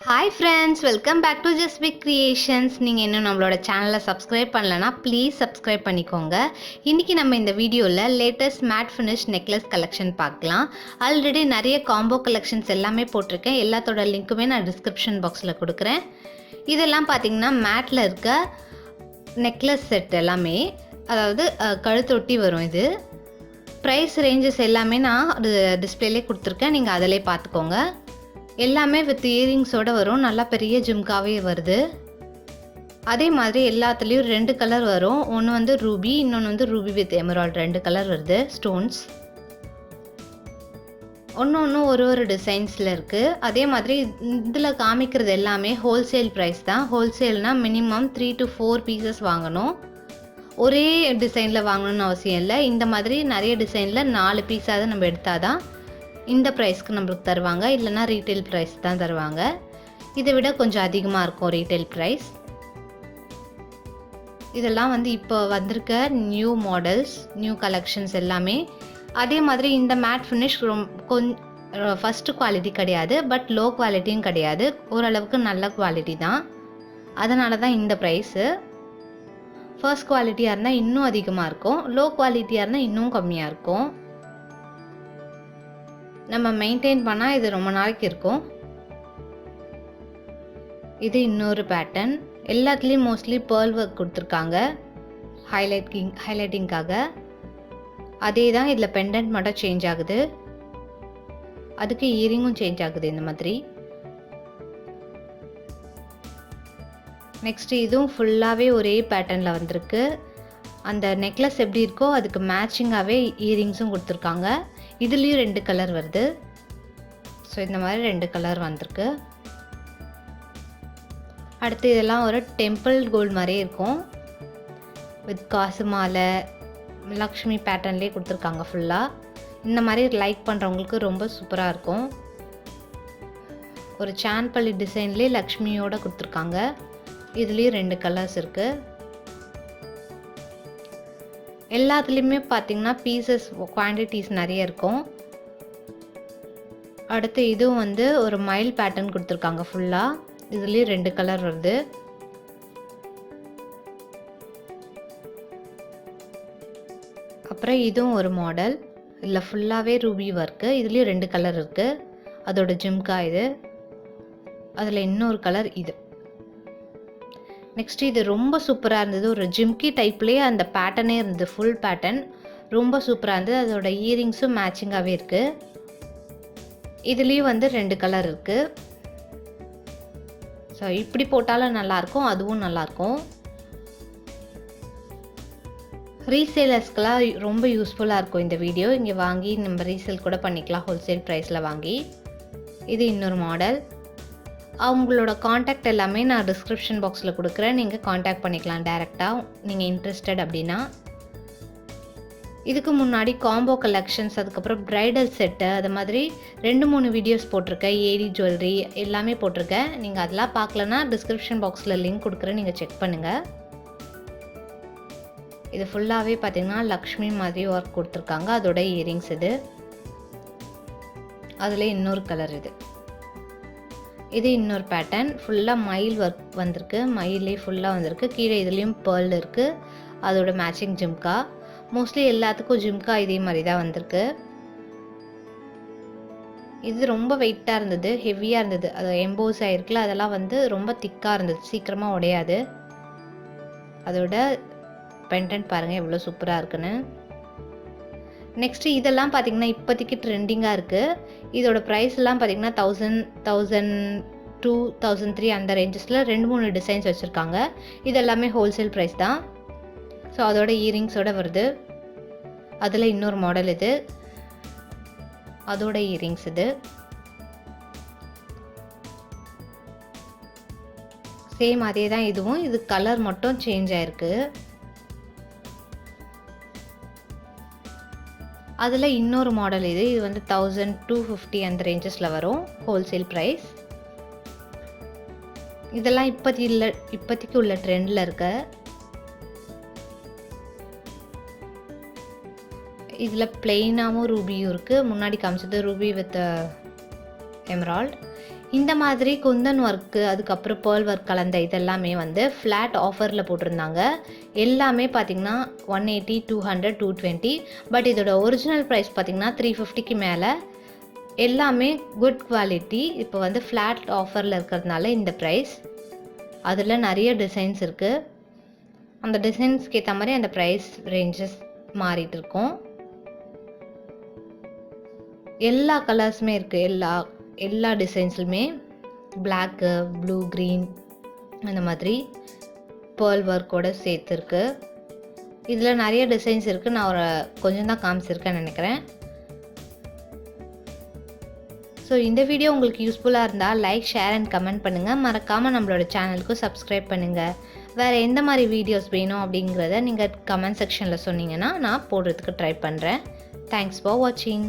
Hi friends, welcome back to just pick creations. நீங்கள் இன்னும் நம்மளோட சேனலை சப்ஸ்கிரைப் பண்ணலன்னா ப்ளீஸ் சப்ஸ்கிரைப் பண்ணிக்கோங்க. இன்றைக்கி நம்ம இந்த வீடியோவில் latest matte finish necklace collection பார்க்கலாம். ஆல்ரெடி நிறைய காம்போ கலெக்ஷன்ஸ் எல்லாமே போட்டிருக்கேன். எல்லாத்தோட லிங்க்குமே நான் டிஸ்கிரிப்ஷன் பாக்ஸில் கொடுக்குறேன். இதெல்லாம் பார்த்திங்கன்னா மேட்டில் இருக்க நெக்லஸ் செட் எல்லாமே, அதாவது கழுத்தொட்டி வரும். இது ப்ரைஸ் ரேஞ்சஸ் எல்லாமே நான் டிஸ்பிளேலே கொடுத்துருக்கேன், நீங்கள் அதிலே பார்த்துக்கோங்க. எல்லாமே வித் இயரிங்ஸோடு வரும். நல்லா பெரிய ஜிம்காவே வருது. அதே மாதிரி எல்லாத்துலேயும் 2 கலர் வரும். ஒன்று வந்து ரூபி, இன்னொன்று வந்து ரூபி வித் எமரால்ட். 2 கலர் வருது ஸ்டோன்ஸ். ஒன்று ஒரு டிசைன்ஸில் இருக்குது. அதே மாதிரி இதில் காமிக்கிறது எல்லாமே ஹோல்சேல் ப்ரைஸ் தான். ஹோல்சேல்னால் மினிமம் 3 to 4 பீசஸ் வாங்கணும். ஒரே டிசைனில் வாங்கணும்னு அவசியம் இல்லை. இந்த மாதிரி நிறைய டிசைனில் 4 பீஸாவது நம்ம எடுத்தால் தான் இந்த ப்ரைஸ்க்கு நம்மளுக்கு தருவாங்க. இல்லைனா ரீட்டைல் ப்ரைஸ் தான் தருவாங்க. இதை விட கொஞ்சம் அதிகமாக இருக்கும் ரீட்டைல் ப்ரைஸ். இதெல்லாம் வந்து இப்போ வந்திருக்க நியூ மாடல்ஸ், நியூ கலெக்ஷன்ஸ் எல்லாமே. அதே மாதிரி இந்த மேட் ஃபினிஷ் கொஞ்சம் ஃபஸ்ட்டு குவாலிட்டி கிடையாது, பட் லோ குவாலிட்டியும் கிடையாது. ஓரளவுக்கு நல்ல குவாலிட்டி தான். அதனால தான் இந்த ப்ரைஸு. ஃபர்ஸ்ட் குவாலிட்டியாக இருந்தால் இன்னும் அதிகமாக இருக்கும், லோ குவாலிட்டியாக இருந்தால் இன்னும் கம்மியாக இருக்கும். நம்ம மெயின்டைன் பண்ணால் இது ரொம்ப நாளைக்கு இருக்கும். இது இன்னொரு பேட்டர்ன். எல்லாத்துலேயும் மோஸ்ட்லி பேர்ல் ஒர்க் கொடுத்துருக்காங்க ஹைலைட்டிங்காக. அதே தான் இதில் பெண்டன்ட் மட்டும் சேஞ்ச் ஆகுது. அதுக்கு இயரிங்கும் சேஞ்ச் ஆகுது இந்த மாதிரி. நெக்ஸ்ட் இதுவும் ஃபுல்லாகவே ஒரே பேட்டர்னில் வந்திருக்கு. அந்த நெக்லஸ் எப்படி இருக்கோ அதுக்கு மேட்சிங்காகவே இயரிங்ஸும் கொடுத்துருக்காங்க. இதுலேயும் 2 கலர் வருது. ஸோ இந்த மாதிரி 2 கலர் வந்திருக்கு. அடுத்து இதெல்லாம் ஒரு டெம்பிள் கோல்டு மாதிரியே இருக்கும். வித் காசு மாலை, லக்ஷ்மி பேட்டர்ன்லேயே கொடுத்துருக்காங்க ஃபுல்லாக. இந்த மாதிரி லைக் பண்ணுறவங்களுக்கு ரொம்ப சூப்பராக இருக்கும். ஒரு சான்பள்ளி டிசைன்லேயே லக்ஷ்மியோடு கொடுத்துருக்காங்க. இதுலேயும் 2 கலர்ஸ் இருக்குது. எல்லாத்துலேயுமே பார்த்திங்கன்னா பீசஸ் குவான்டிட்டிஸ் நிறைய இருக்கும். அடுத்து இதுவும் வந்து ஒரு மைல் பேட்டர்ன் கொடுத்துருக்காங்க ஃபுல்லாக. இதுலேயும் 2 கலர் வருது. அப்புறம் இதுவும் ஒரு மாடல். இதில் ஃபுல்லாகவே ரூபி ஒர்க்கு. இதுலேயும் 2 கலர் இருக்குது. அதோட ஜிம்கா இது. அதில் இன்னொரு கலர் இது. நெக்ஸ்ட் இது ரொம்ப சூப்பராக இருந்தது. ஒரு ஜிம்கி டைப்லேயே அந்த பேட்டர்னே இருந்தது. ஃபுல் பேட்டர்ன் ரொம்ப சூப்பராக இருந்தது. அதோட இயரிங்ஸும் மேட்சிங்காகவே இருக்குது. இதுலேயும் வந்து 2 கலர் இருக்குது. ஸோ இப்படி போட்டாலும் நல்லாயிருக்கும், அதுவும் நல்லாயிருக்கும். ரீசேலர்ஸ்க்கெலாம் ரொம்ப யூஸ்ஃபுல்லாக இருக்கும் இந்த வீடியோ. இங்கே வாங்கி நம்ம ரீசேல் கூட பண்ணிக்கலாம் ஹோல்சேல் ப்ரைஸில் வாங்கி. இது இன்னொரு மாடல். அவங்களோட காண்டாக்ட் எல்லாமே நான் டிஸ்கிரிப்ஷன் பாக்ஸில் கொடுக்குறேன். நீங்கள் காண்டாக்ட் பண்ணிக்கலாம் டைரெக்டாக நீங்கள் இன்ட்ரெஸ்டட் அப்படின்னா. இதுக்கு முன்னாடி காம்போ கலெக்ஷன்ஸ், அதுக்கப்புறம் ப்ரைடல் செட்டு, அது மாதிரி 2-3 வீடியோஸ் போட்டிருக்கேன். ஏடி ஜுவல்லரி எல்லாமே போட்டிருக்கேன். நீங்கள் அதெல்லாம் பார்க்கலன்னா டிஸ்கிரிப்ஷன் பாக்ஸில் லிங்க் கொடுக்குறேன், நீங்கள் செக் பண்ணுங்கள். இது ஃபுல்லாகவே பார்த்திங்கன்னா லக்ஷ்மி மாதிரி ஒர்க் கொடுத்துருக்காங்க. அதோட இயரிங்ஸ் இது. அதில் இன்னொரு கலர் இது. இது இன்னொரு பேட்டர்ன். ஃபுல்லாக மயில் ஒர்க் வந்திருக்கு. மயிலே ஃபுல்லாக வந்திருக்கு. கீழே இதுலேயும் பேர்ல் இருக்குது. அதோட மேட்சிங் ஜிம்கா. மோஸ்ட்லி எல்லாத்துக்கும் ஜிம்கா இதே மாதிரி தான் வந்திருக்கு. இது ரொம்ப வெயிட்டாக இருந்தது, ஹெவியாக இருந்தது. அது எம்போஸ் ஆகிருக்குல, அதெல்லாம் வந்து ரொம்ப திக்காக இருந்தது, சீக்கிரமாக உடையாது. அதோட பெண்டன்ட் பாருங்கள் எவ்வளோ சூப்பராக இருக்குன்னு. நெக்ஸ்ட்டு இதெல்லாம் பார்த்திங்கன்னா இப்போதைக்கு ட்ரெண்டிங்காக இருக்குது. இதோட ப்ரைஸ்லாம் பார்த்திங்கன்னா 1000, 1002, 1003 அந்த ரேஞ்சஸில் 2-3 டிசைன்ஸ் வச்சுருக்காங்க. இது எல்லாமே ஹோல்சேல் ப்ரைஸ் தான். ஸோ அதோட இயரிங்ஸோடு வருது. அதில் இன்னொரு மாடல் இது. அதோட இயரிங்ஸ் இது. சேம் அதே தான் இதுவும். இது கலர் மட்டும் சேஞ்ச் ஆகிருக்கு. அதில் இன்னொரு மாடல் இது. இது வந்து 1250 அந்த ரேஞ்சஸில் வரும் ஹோல்சேல் ப்ரைஸ். இதெல்லாம் இப்போதைக்கு உள்ள ட்ரெண்டில் இருக்க. இதில் பிளெயினாகவும் ரூபியும் இருக்குது. முன்னாடி காமிச்சது ரூபி வித் எமரால்ட். இந்த மாதிரி குந்தன் ஒர்க்கு அதுக்கப்புறம் பேர்ல் ஒர்க் கலந்த இதெல்லாமே வந்து ஃப்ளாட் ஆஃபரில் போட்டிருந்தாங்க. எல்லாமே பார்த்திங்கன்னா 180, 200, 220. பட் இதோட ஒரிஜினல் ப்ரைஸ் பார்த்திங்கன்னா 350க்கு மேலே. எல்லாமே குட் குவாலிட்டி. இப்போ வந்து ஃப்ளாட் ஆஃபரில் இருக்கிறதுனால இந்த ப்ரைஸ். அதில் நிறைய டிசைன்ஸ் இருக்குது. அந்த டிசைன்ஸ்க்கு ஏற்ற மாதிரி அந்த ப்ரைஸ் ரேஞ்சஸ் மாறிட்டு இருக்கும். எல்லா கலர்ஸுமே இருக்குது. எல்லா டிசைன்ஸ்லுமே பிளாக்கு, ப்ளூ, க்ரீன் அந்த மாதிரி பேர்ல் ஒர்க்கோடு சேர்த்துருக்கு. இதில் நிறைய டிசைன்ஸ் இருக்குது. நான் ஒரு கொஞ்சம் தான் காமிச்சிருக்கேன்னு நினைக்கிறேன். ஸோ இந்த வீடியோ உங்களுக்கு யூஸ்ஃபுல்லாக இருந்தால் லைக், ஷேர் அண்ட் கமெண்ட் பண்ணுங்கள். மறக்காமல் நம்மளோட சேனலுக்கு சப்ஸ்கிரைப் பண்ணுங்கள். வேறு எந்த மாதிரி வீடியோஸ் வேணும் அப்படிங்கிறத நீங்கள் கமெண்ட் செக்ஷனில் சொன்னீங்கன்னா நான் போடுறதுக்கு ட்ரை பண்ணுறேன். தேங்க்ஸ் ஃபார் வாட்சிங்.